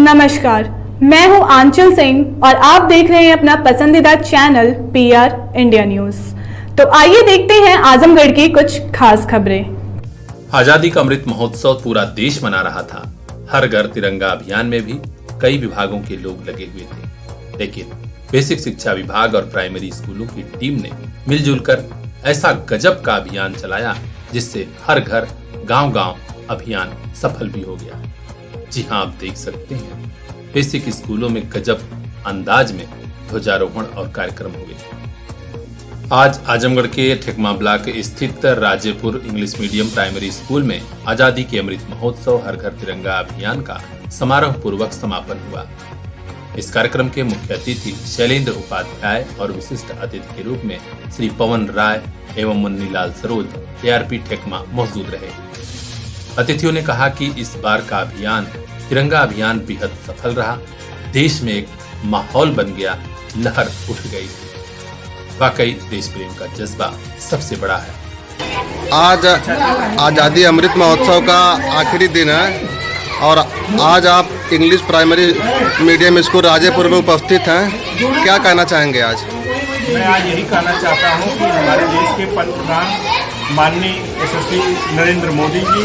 नमस्कार, मैं हूं आंचल सिंह और आप देख रहे हैं अपना पसंदीदा चैनल PR इंडिया न्यूज। तो आइए देखते हैं आजमगढ़ की कुछ खास खबरें। आजादी का अमृत महोत्सव पूरा देश मना रहा था। हर घर तिरंगा अभियान में भी कई विभागों के लोग लगे हुए थे, लेकिन बेसिक शिक्षा विभाग और प्राइमरी स्कूलों की टीम ने मिलजुल कर ऐसा गजब का अभियान चलाया जिससे हर घर गांव-गांव अभियान सफल भी हो गया। जी हां, आप देख सकते हैं बेसिक स्कूलों में गजब अंदाज में ध्वजारोहण और कार्यक्रम हुए। आज आजमगढ़ के ठेकमा ब्लॉक स्थित Rajepur English medium primary school में आजादी के अमृत महोत्सव हर घर तिरंगा अभियान का समारोह पूर्वक समापन हुआ। इस कार्यक्रम के मुख्य अतिथि शैलेंद्र उपाध्याय और विशिष्ट अतिथि के रूप में श्री पवन राय एवं मुन्नीलाल सरोज ARP ठेकमा मौजूद रहे। अतिथियों ने कहा कि इस बार का अभियान तिरंगा अभियान बेहद सफल रहा। देश में एक माहौल बन गया, लहर उठ गई। वाकई देश प्रेम का जज्बा सबसे बड़ा है। आज आजादी अमृत महोत्सव का आखिरी दिन है और आज आप English primary medium school Rajepur में उपस्थित हैं। क्या कहना चाहेंगे आज? मैं आज यही कहना चाहता हूं कि हमारे देश के पंतप्रधान माननीय यशस्वी नरेंद्र मोदी जी,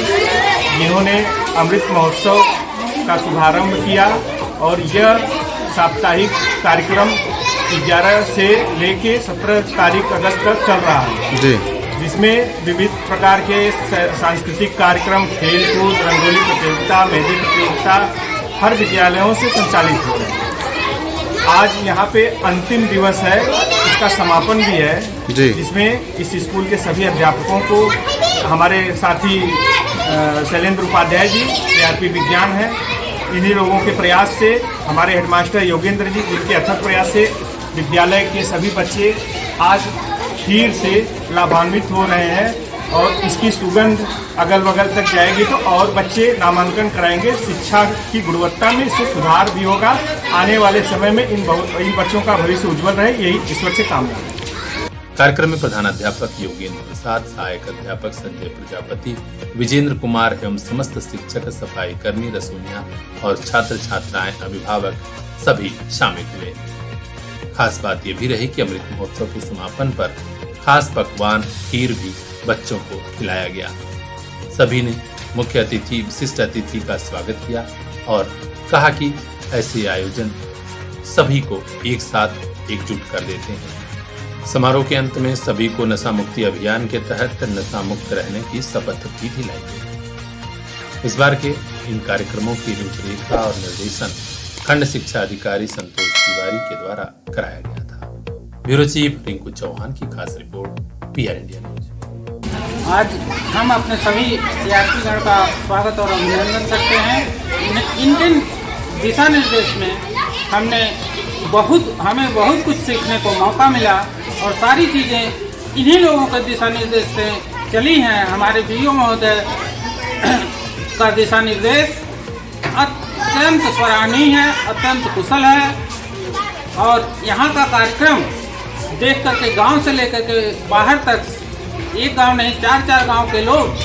जिन्होंने अमृत महोत्सव का शुभारंभ किया और यह साप्ताहिक कार्यक्रम 11 से लेके 17 तारीख अगस्त तक चल रहा है जी, जिसमें विविध प्रकार के सांस्कृतिक कार्यक्रम, खेल कूद, रंगोली प्रतियोगिता, मेहंदी प्रतियोगिता हर विद्यालयों से संचालित हो रहे हैं। आज यहाँ पे अंतिम दिवस है, इसका समापन भी है जी, जिसमें इस स्कूल के सभी अध्यापकों को हमारे साथी शैलेंद्र उपाध्याय जी ARP विज्ञान है, इन्हीं लोगों के प्रयास से, हमारे हेडमास्टर योगेंद्र जी, जिनके अथक प्रयास से विद्यालय के सभी बच्चे आज खीर से लाभान्वित हो रहे हैं और इसकी सुगंध अगल बगल तक जाएगी तो और बच्चे नामांकन कराएंगे। शिक्षा की गुणवत्ता में इससे सुधार भी होगा। आने वाले समय में इन बच्चों का भविष्य उज्जवल रहे, यही ईश्वर से कामना है। कार्यक्रम में प्रधानाध्यापक योगेंद्र प्रसाद, सहायक अध्यापक संजय प्रजापति, विजेंद्र कुमार एवं समस्त शिक्षक, सफाई कर्मी, रसोइया और छात्र छात्राएं, अभिभावक सभी शामिल हुए। खास बात यह भी रही कि अमृत महोत्सव के समापन पर खास पकवान खीर भी बच्चों को खिलाया गया। सभी ने मुख्य अतिथि, विशिष्ट अतिथि का स्वागत किया और कहा कि ऐसे आयोजन सभी को एक साथ एकजुट कर देते हैं। समारोह के अंत में सभी को नशा मुक्ति अभियान के तहत नशा मुक्त रहने की शपथ भी दिलाई गई। इस बार के इन कार्यक्रमों की रूपरेखा और निर्देशन खंड शिक्षा अधिकारी संतोष तिवारी के द्वारा कराया गया था। ब्यूरो चीफ रिंकू चौहान की खास रिपोर्ट, PR इंडिया न्यूज। आज हम अपने सभी ARP गण का स्वागत और अभिनंदन करते हैं। इनके दिशा निर्देश में हमें बहुत कुछ सीखने को मौका मिला और सारी चीज़ें इन्हीं लोगों के दिशा निर्देश से चली हैं। हमारे BO महोदय का दिशा निर्देश अत्यंत सराहनीय है, अत्यंत कुशल है और यहाँ का कार्यक्रम देख करके गांव से लेकर के बाहर तक, एक गांव नहीं 4-4 गांव के लोग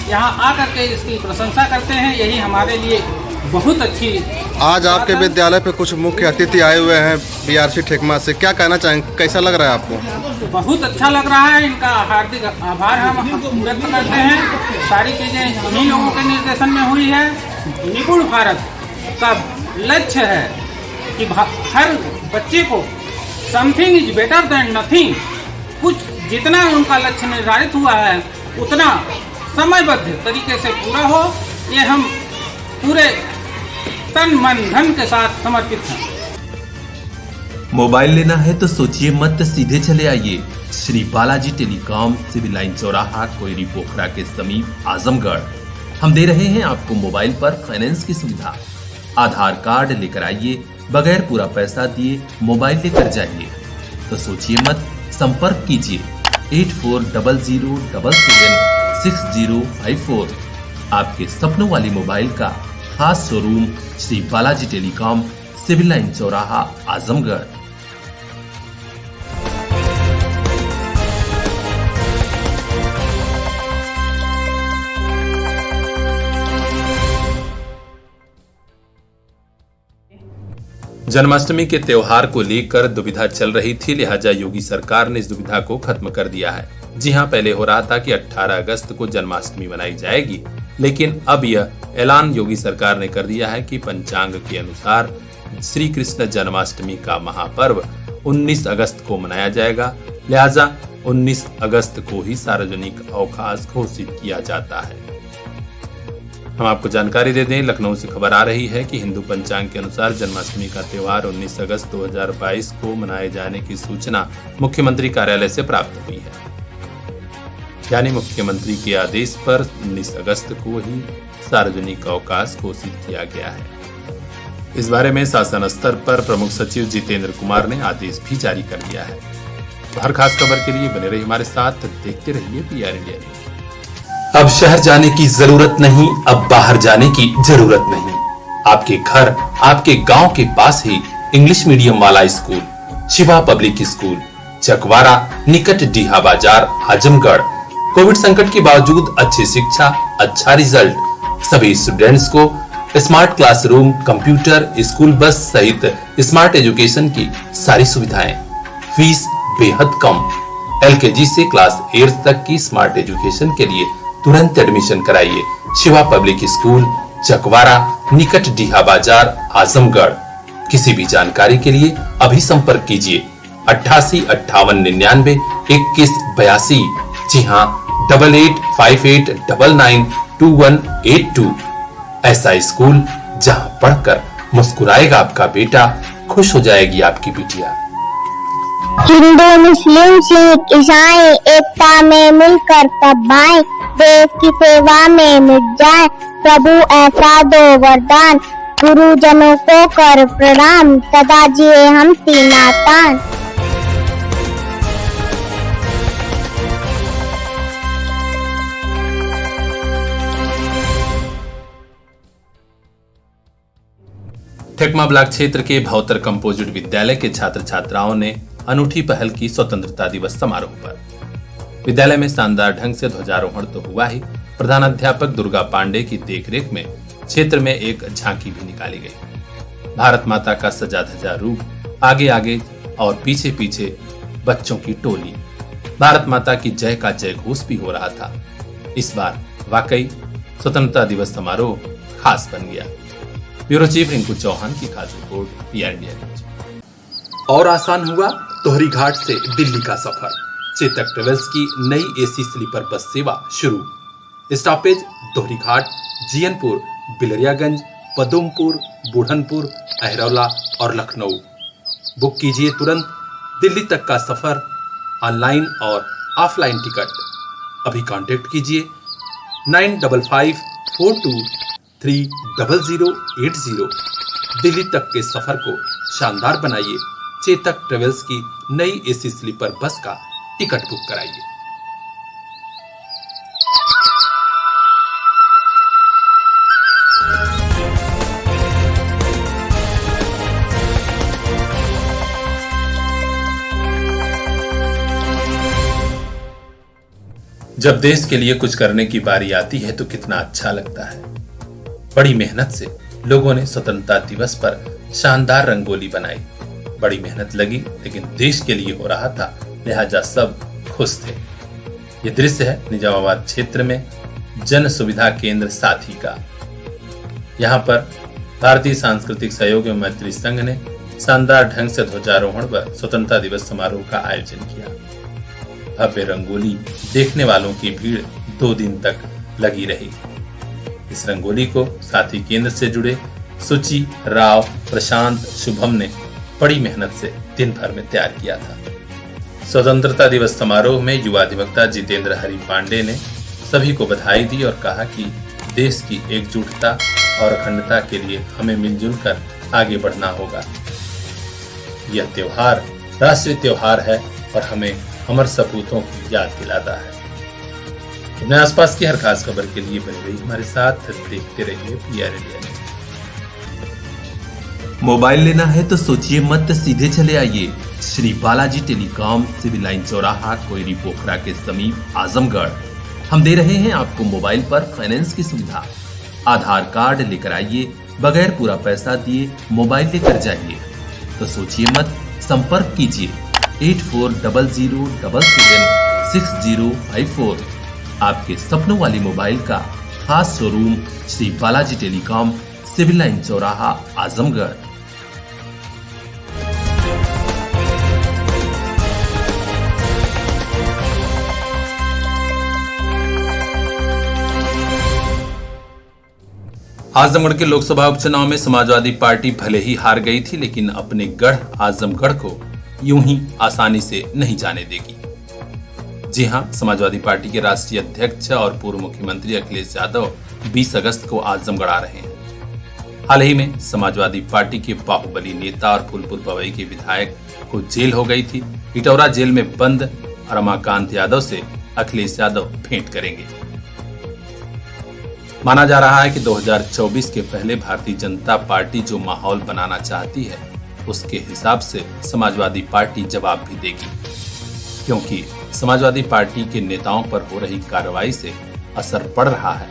यहाँ आकर के इसकी प्रशंसा करते हैं। यही हमारे लिए बहुत अच्छी। आज आपके विद्यालय पे कुछ मुख्य अतिथि आए हुए हैं BRC ठेकमा से, क्या कहना चाहेंगे? कैसा लग रहा है आपको? बहुत अच्छा लग रहा है, इनका हार्दिक आभार हम व्यक्त करते हैं। सारी चीज़ें इन्हीं लोगों के निर्देशन में हुई है। निपुण भारत का लक्ष्य है कि हर बच्चे को something is better than nothing, कुछ जितना उनका लक्ष्य निर्धारित हुआ है उतना समयबद्ध तरीके से पूरा हो, ये हम पूरे तन मन धन के साथ समर्पित हैं। मोबाइल लेना है तो सोचिए मत, सीधे चले आइए Shri Balaji telecom, civil line चौराहा, कोयरी पोखरा के समीप, आजमगढ़। हम दे रहे हैं आपको मोबाइल पर फाइनेंस की सुविधा। आधार कार्ड लेकर आइए, बगैर पूरा पैसा दिए मोबाइल लेकर जाइए। तो सोचिए मत, संपर्क कीजिए 8400776054। आपके सपनों वाली मोबाइल का खास showroom Shri Balaji telecom, civil line चौराहा, आजमगढ़। जन्माष्टमी के त्योहार को लेकर दुविधा चल रही थी, लिहाजा योगी सरकार ने इस दुविधा को खत्म कर दिया है। जी हां, पहले हो रहा था कि 18 अगस्त को जन्माष्टमी मनाई जाएगी, लेकिन अब यह ऐलान योगी सरकार ने कर दिया है कि पंचांग के अनुसार श्री कृष्ण जन्माष्टमी का महापर्व 19 अगस्त को मनाया जाएगा। लिहाजा 19 अगस्त को ही सार्वजनिक अवकाश घोषित किया जाता है। हम आपको जानकारी दे दें, लखनऊ से खबर आ रही है कि हिंदू पंचांग के अनुसार जन्माष्टमी का त्योहार 19 अगस्त 2022 को मनाए जाने की सूचना मुख्यमंत्री कार्यालय से प्राप्त हुई है। यानी मुख्यमंत्री के आदेश पर 19 अगस्त को ही सार्वजनिक अवकाश घोषित किया गया है। इस बारे में शासन स्तर पर प्रमुख सचिव जितेंद्र कुमार ने आदेश भी जारी कर दिया है। तो हर खास खबर के लिए बने रहिए हमारे साथ, देखते रहिए PR इंडिया न्यूज। अब शहर जाने की जरूरत नहीं, अब बाहर जाने की जरूरत नहीं। आपके घर, आपके गांव के पास ही इंग्लिश मीडियम वाला school Shiva public school, Chakwara, निकट डीहा बाजार, आजमगढ़। कोविड संकट के बावजूद अच्छी शिक्षा, अच्छा रिजल्ट, सभी स्टूडेंट्स को smart classroom, computer, school bus सहित स्मार्ट एजुकेशन की सारी सुविधाएं, फीस बेहद कम। LKG से क्लास 8 तक की स्मार्ट एजुकेशन के लिए तुरंत एडमिशन कराइए। शिवा पब्लिक स्कूल, चकवारा, निकट डीहा बाजार, आजमगढ़। किसी भी जानकारी के लिए अभी संपर्क कीजिए 88 58 99 21 82। जी हाँ, 8858 99 2182। ऐसा स्कूल जहां पढ़कर मुस्कुराएगा आपका बेटा, खुश हो जाएगी आपकी बिटिया। हिंदू, मुस्लिम, सिख, ईसाई एकता में मिलकर तब भाई, देश की सेवा में मिट जाए प्रभु ऐसा दो वरदान, गुरुजनों को कर प्रणाम, सदा जिए हम सीना तान। ठेकमा ब्लॉक क्षेत्र के भौतर कंपोजिट विद्यालय के छात्र छात्राओं ने अनूठी पहल की स्वतंत्रता दिवस समारोह पर। विद्यालय में शानदार ढंग से ध्वजारोहण तो हुआ ही, प्रधानाध्यापक दुर्गा पांडे की देखरेख में क्षेत्र में एक झांकी भी निकाली गई। भारत माता का सजा धजा रूप, आगे आगे और पीछे पीछे बच्चों की टोली। भारत माता की जय का जय घोष भी हो रहा था। इस बार वाकई स्वतंत्रता दिवस समारोह खास बन गया। ब्यूरो चीफ रिंकू चौहान की खास रिपोर्ट, PR इंडिया न्यूज। और आसान हुआ तोहरी घाट से दिल्ली का सफर। चेतक ट्रेवल्स की नई AC स्लीपर बस सेवा शुरू। स्टॉपेज दोहरी घाट, जीयनपुर, बिलरियागंज, पदुमपुर, बुढ़नपुर, अहरौला और लखनऊ। बुक कीजिए तुरंत दिल्ली तक का सफर, ऑनलाइन और ऑफलाइन टिकट। अभी कांटेक्ट कीजिए 9554230080। दिल्ली तक के सफर को शानदार बनाइए। चेतक ट्रेवल्स की नई AC स्लीपर बस का टिकट बुक कराइए। जब देश के लिए कुछ करने की बारी आती है तो कितना अच्छा लगता है। बड़ी मेहनत से लोगों ने स्वतंत्रता दिवस पर शानदार रंगोली बनाई। बड़ी मेहनत लगी, लेकिन देश के लिए हो रहा था, लिहाजा सब खुश थे। ये दृश्य है निजामाबाद क्षेत्र में जन सुविधा केंद्र साथी का। यहाँ पर भारतीय सांस्कृतिक सहयोग एवं मैत्री संघ ने शानदार ढंग से ध्वजारोहण व स्वतंत्रता दिवस समारोह का आयोजन किया। भव्य रंगोली देखने वालों की भीड़ 2 दिन तक लगी रही। इस रंगोली को साथी केंद्र से जुड़े सुचि, राव, प्रशांत, शुभम ने बड़ी मेहनत से दिन भर में तैयार किया था। स्वतंत्रता दिवस समारोह में युवा अधिवक्ता जितेंद्र हरि पांडे ने सभी को बधाई दी और कहा कि देश की एकजुटता और अखंडता के लिए हमें मिलजुल कर आगे बढ़ना होगा। यह त्योहार राष्ट्रीय त्योहार है और हमें अमर सपूतों की याद दिलाता है। अपने आसपास की हर खास खबर के लिए बने रहिए हमारे साथ, देखते रहिए PR इंडिया। मोबाइल लेना है तो सोचिए मत, सीधे चले आइए Shri Balaji telecom, civil line चौराहा, कोयरी पोखरा के समीप, आजमगढ़। हम दे रहे हैं आपको मोबाइल पर फाइनेंस की सुविधा। आधार कार्ड लेकर आइए, बगैर पूरा पैसा दिए मोबाइल लेकर जाइए। तो सोचिए मत, संपर्क कीजिए 8400776054। आपके सपनों वाली मोबाइल का खास showroom Shri Balaji telecom, civil line चौराहा, आजमगढ़। आजमगढ़ के लोकसभा उपचुनाव में समाजवादी पार्टी भले ही हार गई थी, लेकिन अपने गढ़ आजमगढ़ को यूं ही आसानी से नहीं जाने देगी। जी हां, समाजवादी पार्टी के राष्ट्रीय अध्यक्ष और पूर्व मुख्यमंत्री अखिलेश यादव 20 अगस्त को आजमगढ़ आ रहे हैं। हाल ही में समाजवादी पार्टी के बाहुबली नेता और फूलपुर पवई के विधायक को जेल हो गई थी। इटौरा जेल में बंद रमाकांत यादव से अखिलेश यादव भेंट करेंगे। माना जा रहा है कि 2024 के पहले भारतीय जनता पार्टी जो माहौल बनाना चाहती है, उसके हिसाब से समाजवादी पार्टी जवाब भी देगी, क्योंकि समाजवादी पार्टी के नेताओं पर हो रही कार्रवाई से असर पड़ रहा है।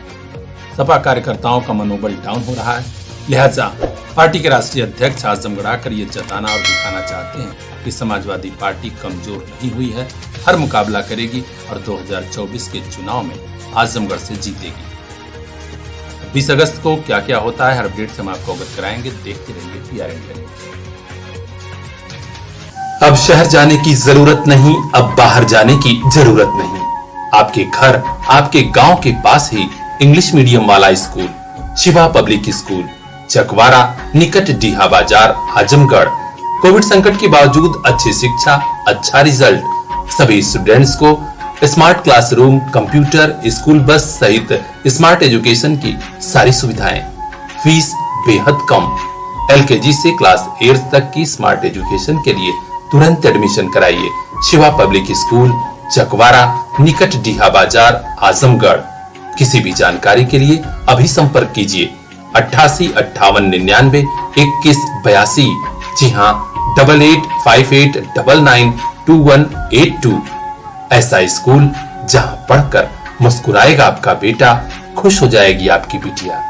सपा कार्यकर्ताओं का मनोबल डाउन हो रहा है। लिहाजा पार्टी के राष्ट्रीय अध्यक्ष आजमगढ़ आकर ये जताना और दिखाना चाहते हैं कि समाजवादी पार्टी कमजोर नहीं हुई है, हर मुकाबला करेगी और 2024 के चुनाव में आजमगढ़ से जीतेगी। 20 अगस्त को क्या क्या होता है, हर अपडेट से हम आपको अवगत कराएंगे। देखते रहिए PR इंडिया न्यूज। अब शहर जाने की जरूरत नहीं, अब बाहर जाने की जरूरत नहीं। आपके घर, आपके गांव के पास ही इंग्लिश मीडियम वाला school Shiva public school, Chakwara, निकट डीहा बाजार, आजमगढ़। कोविड संकट के बावजूद अच्छी शिक्षा, अच्छा रिजल्ट, सभी स्टूडेंट्स को smart classroom, computer, school bus सहित स्मार्ट एजुकेशन की सारी सुविधाएं। फीस बेहद कम। LKG से क्लास 8 तक की स्मार्ट एजुकेशन के लिए तुरंत एडमिशन कराइए। शिवा पब्लिक स्कूल, चकवारा, निकट डीहा बाजार, आजमगढ़। किसी भी जानकारी के लिए अभी संपर्क कीजिए 885899 2182। जी हाँ, 8858992182। ऐसा स्कूल जहां पढ़कर मुस्कुराएगा आपका बेटा, खुश हो जाएगी आपकी बिटिया।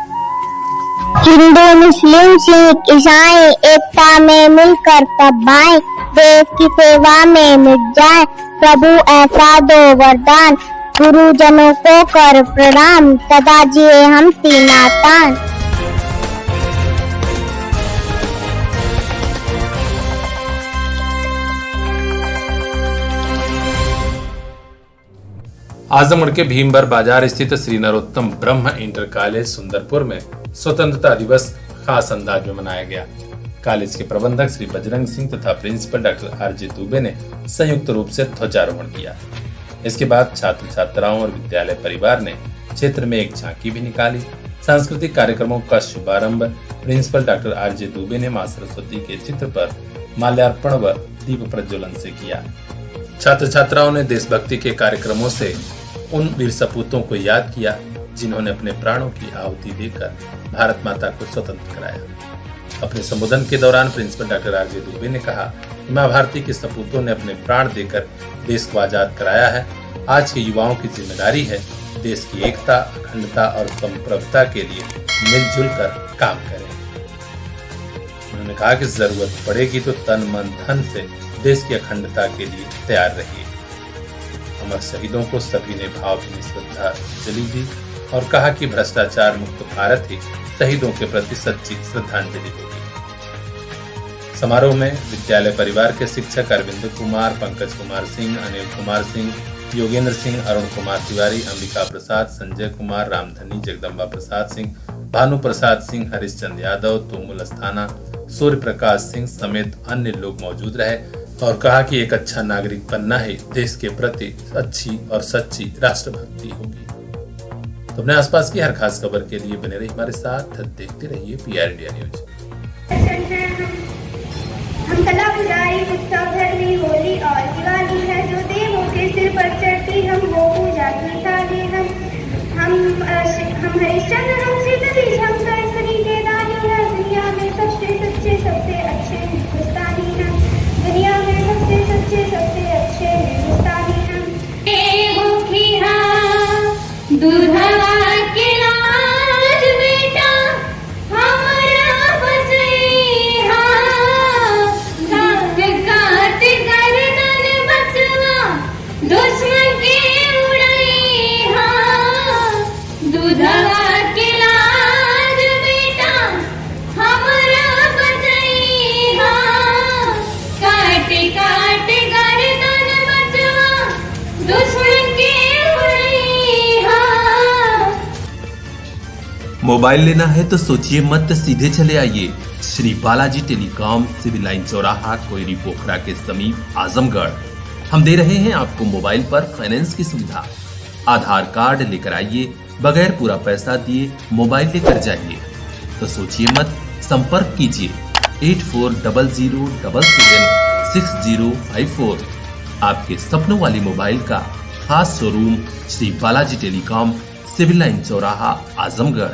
हिंदू, मुस्लिम, सिख, ईसाई एकता में मिलकर तब भाई, देश की सेवा में मिट जाए। प्रभु ऐसा दो वरदान, गुरुजनों को कर प्रणाम, सदा जिए हम तीना तान। आजमगढ़ के भीमबर बाजार स्थित श्री नरोत्तम ब्रह्म इंटर कॉलेज सुंदरपुर में स्वतंत्रता दिवस खास अंदाज में मनाया गया। कॉलेज के प्रबंधक श्री बजरंग सिंह तथा प्रिंसिपल डॉक्टर RJ दुबे ने संयुक्त रूप से ध्वजारोहण किया। इसके बाद छात्र छात्राओं और विद्यालय परिवार ने क्षेत्र में एक झांकी भी निकाली। सांस्कृतिक कार्यक्रमों का शुभारंभ प्रिंसिपल डॉक्टर RJ दुबे ने मां सरस्वती के चित्र पर माल्यार्पण व दीप प्रज्वलन से किया। छात्र छात्राओं ने देशभक्ति के कार्यक्रमों से उन वीर सपूतों को याद किया जिन्होंने अपने प्राणों की आहुति देकर भारत माता को स्वतंत्र कराया। अपने संबोधन के दौरान प्रिंसिपल डॉक्टर RJ दुबे ने कहा कि मां भारती के सपूतों ने अपने प्राण देकर देश को आजाद कराया है। आज के युवाओं की जिम्मेदारी है देश की एकता, अखंडता और संप्रभुता के लिए मिलजुल कर काम करें। उन्होंने कहा कि जरूरत पड़ेगी तो तन मन धन से देश की अखंडता के लिए तैयार रहिए। अमर शहीदों को सभी ने भावभीनी श्रद्धांजलि दी और कहा कि भ्रष्टाचार मुक्त भारत ही शहीदों के प्रति सच्ची श्रद्धांजलि होगी। समारोह में विद्यालय परिवार के शिक्षक अरविंद कुमार, पंकज कुमार सिंह, अनिल कुमार सिंह, योगेंद्र सिंह, अरुण कुमार तिवारी, अंबिका प्रसाद, संजय कुमार, रामधनी, जगदम्बा प्रसाद सिंह, भानु प्रसाद सिंह, हरिश्चंद्र यादव, तुमुल अस्थाना, सूर्य प्रकाश सिंह समेत अन्य लोग मौजूद रहे और कहा कि एक अच्छा नागरिक बनना ही देश के प्रति अच्छी और सच्ची राष्ट्रभक्ति होगी। तो अपने आसपास की हर खास खबर के लिए बने रहिए हमारे साथ, देखते रहिए PR इंडिया न्यूज। हम कला बुराई उत्सव धर्मी होली और दिवाली है जो देवों के सिर पर चढ़ती, हम वो पूजा की थाली। हम हरिश्चंद्र, हम श्रीधरी, हम सरस्वती के दानी है। दुनिया में सबसे सच्चे सबसे अच्छे हिंदुस्तानी हैं। दुनिया में सबसे सच्चे सबसे अच्छे हिंदुस्तानी हैं। दूधवा के लाज बेटा हमारा बसैहा, के उड़ई हाँ दूधवा के लाज बेटा हमरा बचई हाँ काट काट गर्दन बचवा दुश्मन के उड़ई हाँ। मोबाइल लेना है तो सोचिए मत, सीधे चले आइए Shri Balaji telecom, civil line चौराहा, कोयरी पोखरा के समीप आजमगढ़। हम दे रहे हैं आपको मोबाइल पर फाइनेंस की सुविधा। आधार कार्ड लेकर आइए, बगैर पूरा पैसा दिए मोबाइल लेकर जाइए। तो सोचिए मत, संपर्क कीजिए 8400776054। आपके सपनों वाली मोबाइल का खास showroom Shri Balaji telecom, civil line चौराहा, आजमगढ़।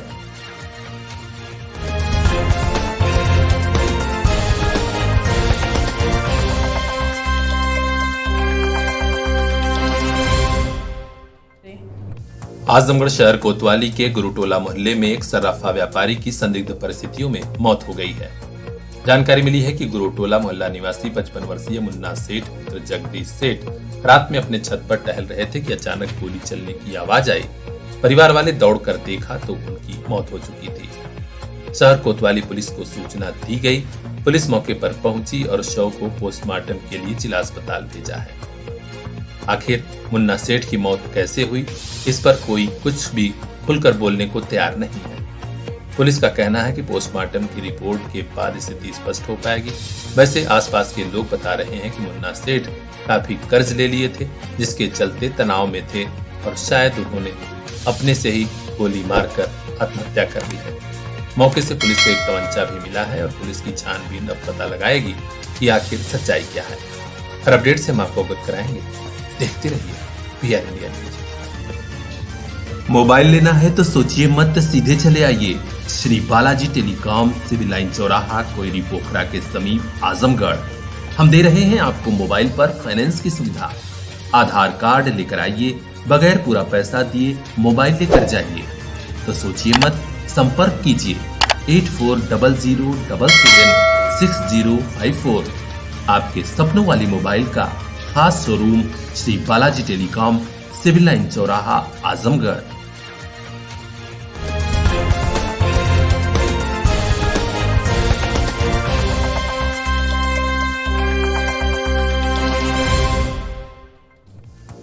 आजमगढ़ शहर कोतवाली के गुरुटोला मोहल्ले में एक सर्राफा व्यापारी की संदिग्ध परिस्थितियों में मौत हो गई है। जानकारी मिली है कि गुरुटोला मोहल्ला निवासी 55 वर्षीय मुन्ना सेठ पुत्र जगदीश सेठ रात में अपने छत पर टहल रहे थे कि अचानक गोली चलने की आवाज आई। परिवार वाले दौड़कर देखा तो उनकी मौत हो चुकी थी। शहर कोतवाली पुलिस को सूचना दी गई। पुलिस मौके पर पहुंची और शव को पोस्टमार्टम के लिए जिला अस्पताल भेजा है। आखिर मुन्ना सेठ की मौत कैसे हुई, इस पर कोई कुछ भी खुलकर बोलने को तैयार नहीं है। पुलिस का कहना है कि पोस्टमार्टम की रिपोर्ट के बाद स्थिति स्पष्ट हो पाएगी। वैसे आसपास के लोग बता रहे हैं कि मुन्ना सेठ काफी कर्ज ले लिए थे, जिसके चलते तनाव में थे और शायद उन्होंने अपने से ही गोली मारकर आत्महत्या कर ली है। मौके से पुलिस को एक तमंचा भी मिला है और पुलिस की छानबीन अब पता लगाएगी कि आखिर सच्चाई क्या है। हर अपडेट से हम आपको अवगत कराएंगे। देखते रहिए PR इंडिया न्यूज। मोबाइल लेना है तो सोचिए मत, सीधे चले आइए Shri Balaji telecom, civil line चौराहा, कोयरी पोखरा के समीप आजमगढ़। हम दे रहे हैं आपको मोबाइल पर फाइनेंस की सुविधा। आधार कार्ड लेकर आइए, बगैर पूरा पैसा दिए मोबाइल लेकर जाइए। तो सोचिए मत, संपर्क कीजिए 8400776054। आपके सपनों वाली मोबाइल का खास showroom Shri Balaji telecom, civil line चौराहा, आजमगढ़।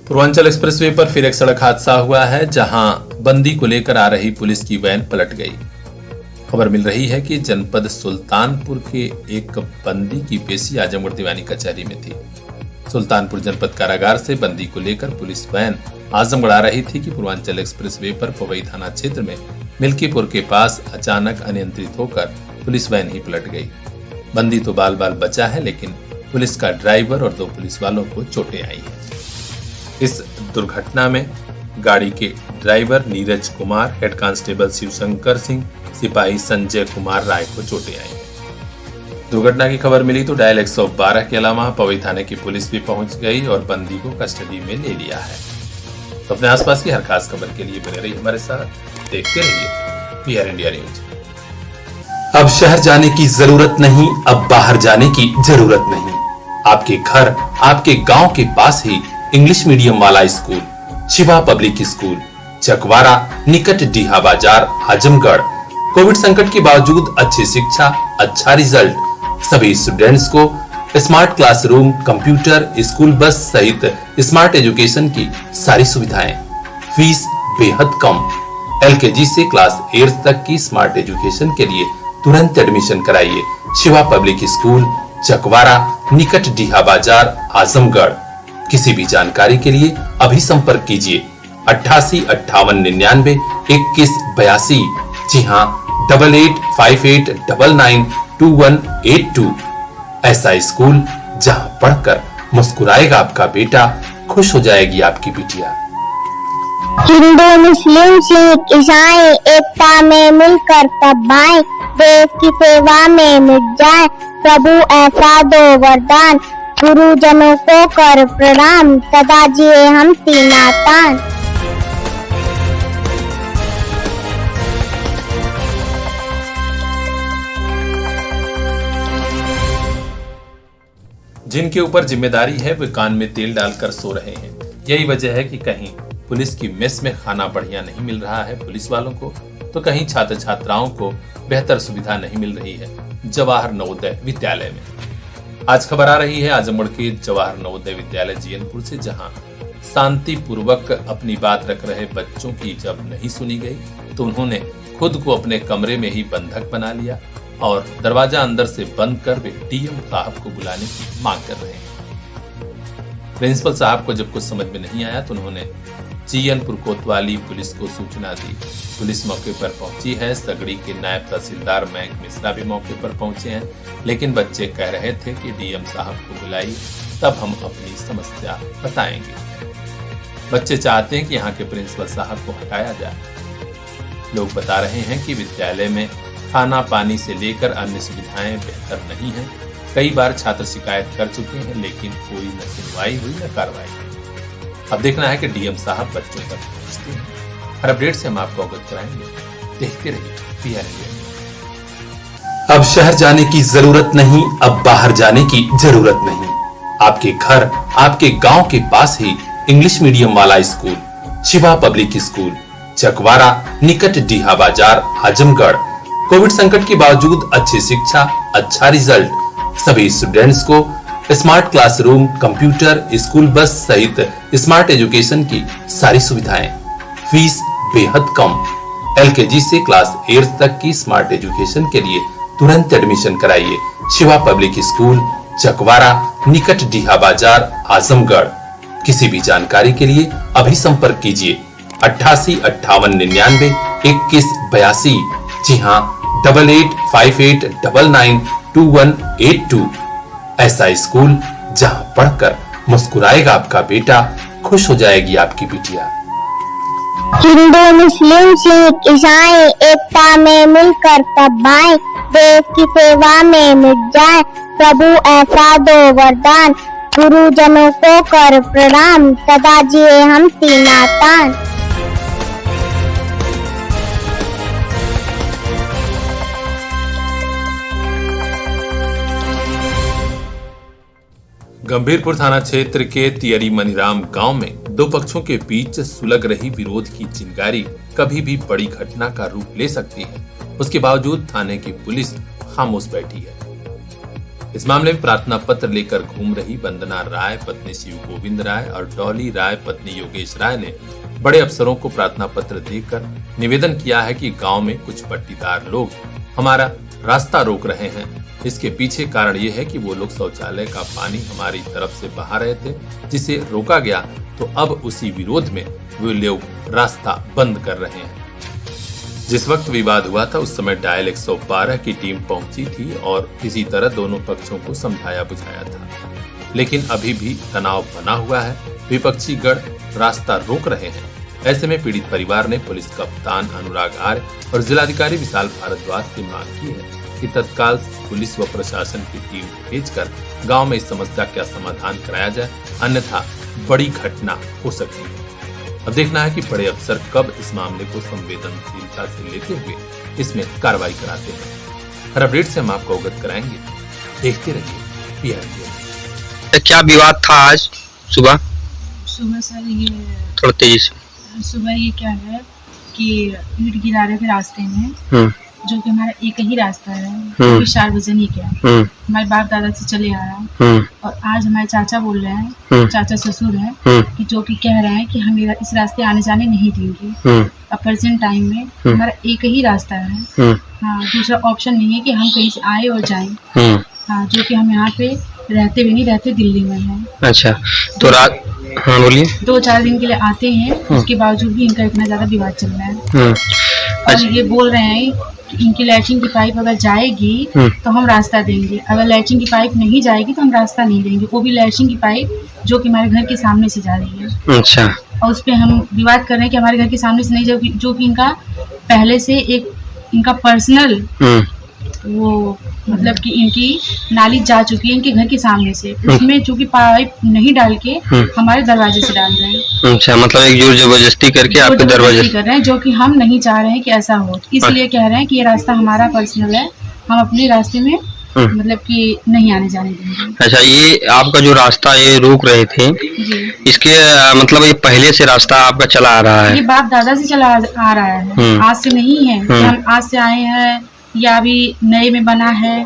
पूर्वांचल एक्सप्रेसवे पर फिर एक सड़क हादसा हुआ है, जहां बंदी को लेकर आ रही पुलिस की वैन पलट गई। खबर मिल रही है कि जनपद सुल्तानपुर के एक बंदी की पेशी आजमगढ़ दीवानी कचहरी में थी। सुल्तानपुर जनपद कारागार से बंदी को लेकर पुलिस वैन आजमगढ़ आ रही थी कि पूर्वांचल एक्सप्रेसवे पर पवई थाना क्षेत्र में मिल्कीपुर के पास अचानक अनियंत्रित होकर पुलिस वैन ही पलट गई। बंदी तो बाल बाल बचा है, लेकिन पुलिस का ड्राइवर और 2 पुलिस वालों को चोटें आई हैं। इस दुर्घटना में गाड़ी के driver Neeraj Kumar, head constable Shivshankar Singh, सिपाही संजय कुमार राय को चोटें आई। दुर्घटना की खबर मिली तो डायल 112 के अलावा पवई थाने की पुलिस भी पहुंच गई और बंदी को कस्टडी में ले लिया है। तो अपने आसपास की हर खास खबर के लिए बने रहिए हमारे साथ। देखते रहिए PR इंडिया न्यूज। अब शहर जाने की जरूरत नहीं, अब बाहर जाने की जरूरत नहीं। आपके घर, आपके गांव के पास ही इंग्लिश मीडियम वाला school Shiva public school, Chakwara, निकट डीहा बाजार, आजमगढ़। कोविड संकट के बावजूद अच्छी शिक्षा, अच्छा रिजल्ट, सभी स्टूडेंट्स को smart classroom, computer, school bus सहित स्मार्ट एजुकेशन की सारी सुविधाएं। फीस बेहद कम। LKG से क्लास 8 तक की स्मार्ट एजुकेशन के लिए तुरंत एडमिशन कराइए। शिवा पब्लिक स्कूल, चकवारा, निकट डीहा बाजार, आजमगढ़। किसी भी जानकारी के लिए अभी संपर्क कीजिए 885899 2182। जी हाँ, 8858992182। ऐसा स्कूल जहां पढ़कर मुस्कुराएगा आपका बेटा, खुश हो जाएगी आपकी बिटिया। हिंदू, मुस्लिम, सिख, ईसाई एकता में मिलकर तब भाई, देश की सेवा में मिट जाए प्रभु ऐसा दो वरदान। गुरुजनों को कर प्रणाम, सदा जिए हम तीना तान। जिनके ऊपर जिम्मेदारी है वे कान में तेल डालकर सो रहे हैं। यही वजह है कि कहीं पुलिस की मेस में खाना बढ़िया नहीं मिल रहा है पुलिस वालों को, तो कहीं छात्र छात्राओं को बेहतर सुविधा नहीं मिल रही है जवाहर नवोदय विद्यालय में। आज खबर आ रही है आजमगढ़ के जवाहर नवोदय विद्यालय जीयनपुर से, जहां शांति पूर्वक अपनी बात रख रहे बच्चों की जब नहीं सुनी गई तो उन्होंने खुद को अपने कमरे में ही बंधक बना लिया और दरवाजा अंदर से बंद कर वे डीएम साहब को बुलाने की मांग कर रहे हैं। प्रिंसिपल साहब को जब कुछ समझ में नहीं आया तो उन्होंने जीयनपुर कोतवाली पुलिस को सूचना दी। पुलिस मौके पर पहुंची है। सगड़ी के नायब तहसीलदार मयंक मिश्रा भी मौके पर पहुंचे हैं, लेकिन बच्चे कह रहे थे कि डीएम साहब को बुलाइए तब हम अपनी समस्या बताएंगे। बच्चे चाहते हैं कि यहाँ के प्रिंसिपल साहब को हटाया जाए। लोग बता रहे हैं कि विद्यालय में खाना पानी से लेकर अन्य सुविधाएं बेहतर नहीं है। कई बार छात्र शिकायत कर चुके हैं, लेकिन कोई न सुनवाई हुई न कार्रवाई। अब देखना है कि डीएम साहब बच्चों तक पहुंचते हैं। हर अपडेट से हम आपको अवगत कराएंगे। देखते रहिए पीआर इंडिया। अब शहर जाने की जरूरत नहीं, अब बाहर जाने की जरूरत नहीं। आपके घर, आपके गांव के पास ही इंग्लिश मीडियम वाला school Shiva public school, Chakwara, निकट डीहा बाजार, आजमगढ़। कोविड संकट के बावजूद अच्छी शिक्षा, अच्छा रिजल्ट, सभी स्टूडेंट्स को smart classroom, computer, school bus सहित स्मार्ट एजुकेशन की सारी सुविधाएं, फीस बेहद कम। एलकेजी से क्लास 8 तक की स्मार्ट एजुकेशन के लिए तुरंत एडमिशन कराइए। शिवा पब्लिक स्कूल, चकवारा, निकट डीहा बाजार, आजमगढ़। किसी भी जानकारी के लिए अभी संपर्क कीजिए 88 58 99 21 82। जी हाँ, 8858992182। ऐसा स्कूल जहां पढ़कर मुस्कुराएगा आपका बेटा, खुश हो जाएगी आपकी बिटिया। हिंदू मुस्लिम सिख ईसाई एकता में मिलकर तब भाई, देश की सेवा में मिट जाए प्रभु ऐसा दो वरदान, गुरुजनों को कर प्रणाम सदा जिए हम तीनातान। गंभीरपुर थाना क्षेत्र के तियरी मनीराम गांव में दो पक्षों के बीच सुलग रही विरोध की चिंगारी कभी भी बड़ी घटना का रूप ले सकती है। उसके बावजूद थाने की पुलिस खामोश बैठी है। इस मामले में प्रार्थना पत्र लेकर घूम रही वंदना राय पत्नी शिव गोविंद राय और डॉली राय पत्नी योगेश राय ने बड़े अफसरों को प्रार्थना पत्र देकर निवेदन किया है कि गांव में कुछ पट्टीदार लोग हमारा रास्ता रोक रहे हैं। इसके पीछे कारण ये है कि वो लोग शौचालय का पानी हमारी तरफ से बहा रहे थे, जिसे रोका गया, तो अब उसी विरोध में वे लोग रास्ता बंद कर रहे हैं। जिस वक्त विवाद हुआ था उस समय डायल 112 की टीम पहुंची थी और किसी तरह दोनों पक्षों को समझाया बुझाया था, लेकिन अभी भी तनाव बना हुआ है। विपक्षी गण रास्ता रोक रहे हैं। ऐसे में पीड़ित परिवार ने पुलिस कप्तान अनुराग आर्य और जिलाधिकारी विशाल भारद्वाज से मांग की है कि तत्काल पुलिस व प्रशासन की टीम भेजकर गांव में इस समस्या का समाधान कराया जाए, अन्यथा बड़ी घटना हो सकती है। अब देखना है कि बड़े अफसर कब इस मामले को संवेदनशीलता से लेते हुए इसमें कार्रवाई कराते हैं। हर अपडेट से हम आपको अवगत कराएंगे। देखते रहिए पीआर इंडिया। क्या विवाद था आज सुबह? सुबह सर ये थोड़ा तेजी से। सुबह ये क्या है कि ईंट गिरा रहे थे रास्ते में, जो कि हमारा एक ही रास्ता है, तो 4 बजे नहीं क्या हमारे बाप दादा से चले आ रहा है। और आज हमारे चाचा बोल रहे हैं, चाचा ससुर है, कि जो कि कह रहे हैं कि हम इस रास्ते आने जाने नहीं देंगे। अब प्रेजेंट टाइम में हमारा एक ही रास्ता है। हाँ, दूसरा ऑप्शन नहीं है कि हम कहीं से आए और जाएं। हाँ, जो कि हम यहाँ पे रहते भी नहीं, रहते दिल्ली में है। अच्छा, तो रात, हाँ बोलिए। 2-4 दिन के लिए आते हैं, उसके बावजूद भी इनका इतना ज्यादा विवाद चल रहा है। और ये बोल रहे हैं कि इनकी लैट्रिन की पाइप अगर जाएगी तो हम रास्ता देंगे, अगर लैट्रिन की पाइप नहीं जाएगी तो हम रास्ता नहीं देंगे। वो भी लैट्रिन की पाइप जो कि हमारे घर के सामने से जा रही है। अच्छा। और उस पर हम विवाद कर रहे हैं कि हमारे घर के सामने से नहीं, जो कि इनका पहले से एक इनका पर्सनल वो मतलब कि इनकी नाली जा चुकी है इनके घर के सामने से, उसमें चूंकि पाइप नहीं डाल के हमारे दरवाजे से डाल रहे हैं। अच्छा, मतलब एक जोर जबरदस्ती करके आपके दरवाजे कर रहे हैं, जो कि हम नहीं चाह रहे हैं कि ऐसा हो। इसलिए कह रहे हैं कि ये रास्ता हमारा पर्सनल है, हम अपने रास्ते में मतलब कि नहीं आने जाने देंगे। अच्छा, ये आपका जो रास्ता ये रोक रहे थे, इसके मतलब ये पहले से रास्ता आपका चला आ रहा है? ये बाप दादा से चला आ रहा है, आज से नहीं है कि हम आज से आए हैं या अभी नए में बना है।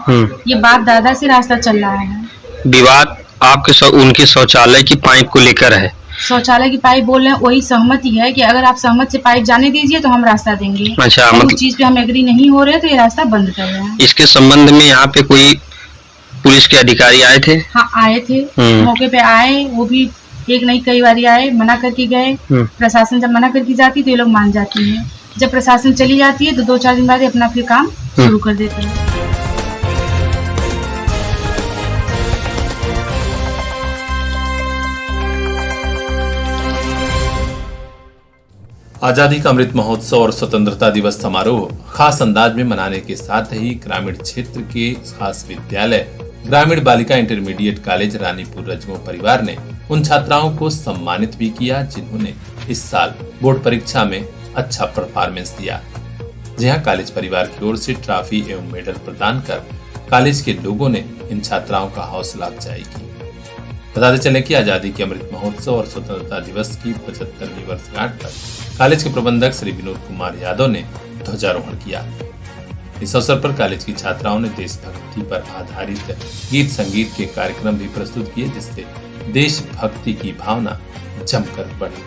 ये बाप दादा से रास्ता चल रहा है। विवाद आपके उनके शौचालय की पाइप को लेकर है? शौचालय की पाइप बोल रहे हैं, वही सहमति है कि अगर आप सहमत से पाइप जाने दीजिए तो हम रास्ता देंगे। अच्छा, मतलब उस चीज पे हम एग्री नहीं हो रहे तो ये रास्ता बंद कर रहे हैं। इसके संबंध में यहाँ पे कोई पुलिस के अधिकारी आए थे? हाँ, आए थे, मौके पे आए, वो भी एक नहीं कई बार आए, मना करके गए। प्रशासन जब मना करके जाती है तो ये लोग मान जाती है, जब प्रशासन चली जाती है तो 2-4 दिन बाद अपना फिर काम शुरू कर देते हैं। आजादी का अमृत महोत्सव और स्वतंत्रता दिवस समारोह खास अंदाज में मनाने के साथ ही ग्रामीण क्षेत्र के खास विद्यालय ग्रामीण बालिका इंटरमीडिएट कॉलेज रानीपुर रजमो परिवार ने उन छात्राओं को सम्मानित भी किया जिन्होंने इस साल बोर्ड परीक्षा में अच्छा परफॉर्मेंस दिया। जहां कॉलेज परिवार की ओर से ट्रॉफी एवं मेडल प्रदान कर कॉलेज के लोगों ने इन छात्राओं का हौसला अफजाई की। बताते चले कि आजादी के अमृत महोत्सव और स्वतंत्रता दिवस की 75वीं वर्षगांठ पर कॉलेज के प्रबंधक श्री विनोद कुमार यादव ने ध्वजारोहण किया। इस अवसर पर कॉलेज की छात्राओं ने देशभक्ति पर आधारित गीत संगीत के कार्यक्रम भी प्रस्तुत किए, जिससे देशभक्ति की भावना जमकर बढ़ी।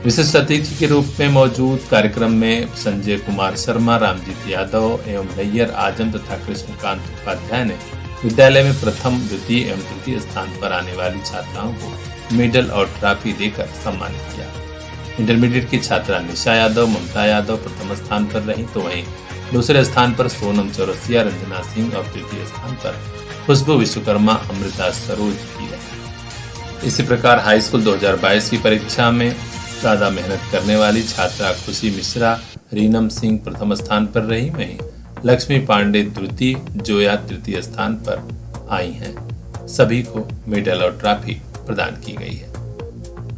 विशिष्ट अतिथि के रूप में मौजूद कार्यक्रम में संजय कुमार शर्मा, रामजीत यादव एवं नैयर आजम तथा कृष्णकांत उपाध्याय ने विद्यालय में प्रथम, द्वितीय एवं तृतीय स्थान पर आने वाली छात्राओं को मेडल और ट्रॉफी देकर सम्मानित किया। इंटरमीडिएट की छात्रा निशा यादव, ममता यादव प्रथम स्थान पर रही, तो वहीं दूसरे स्थान पर सोनम चौरसिया, रंजना सिंह और तृतीय स्थान पर खुशबू विश्वकर्मा, अमृता सरोज की रही। इसी प्रकार हाई स्कूल 2022 की परीक्षा में ज्यादा मेहनत करने वाली छात्रा खुशी मिश्रा, रीनम सिंह प्रथम स्थान पर रही, वहीं लक्ष्मी पांडे द्वितीय, जोया तृतीय स्थान पर आई हैं। सभी को मेडल और ट्रॉफी प्रदान की गई है।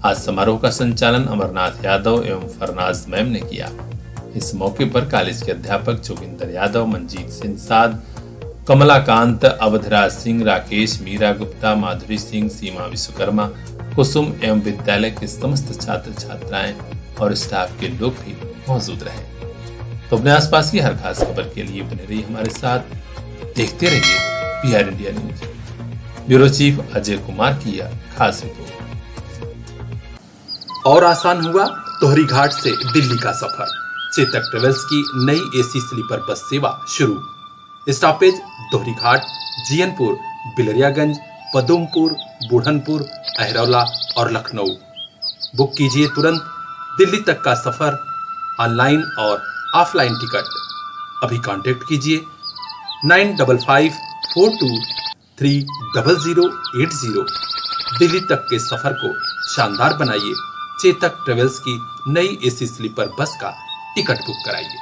आज समारोह का संचालन अमरनाथ यादव एवं फरनाज मैम ने किया। इस मौके पर कॉलेज के अध्यापक जोगिंदर यादव, मंजीत सिंह साध, कमलाकांत, अवधराज सिंह, राकेश, मीरा गुप्ता, माधुरी सिंह, सीमा विश्वकर्मा, कुसुम एवं विद्यालय के समस्त छात्र छात्राएं और स्टाफ के लोग भी मौजूद रहे। तो अपने आसपास की हर खास खबर के लिए बने रहिए हमारे साथ, देखते रहिए PR India news. Bureau chief Ajay Kumar की यह खास रिपोर्ट। और आसान हुआ तोहरी घाट से दिल्ली का सफर। चेतक ट्रेवल्स की नई AC स्लीपर बस सेवा शुरू। स्टॉपेज दोहरी घाट, जियनपुर, बिलरियागंज, पदुमपुर, बुढ़नपुर, अहरौला और लखनऊ। बुक कीजिए तुरंत दिल्ली तक का सफर, ऑनलाइन और ऑफलाइन टिकट। अभी कांटेक्ट कीजिए 9554230080। दिल्ली तक के सफर को शानदार बनाइए। चेतक ट्रेवल्स की नई AC स्लीपर बस का टिकट बुक कराइए।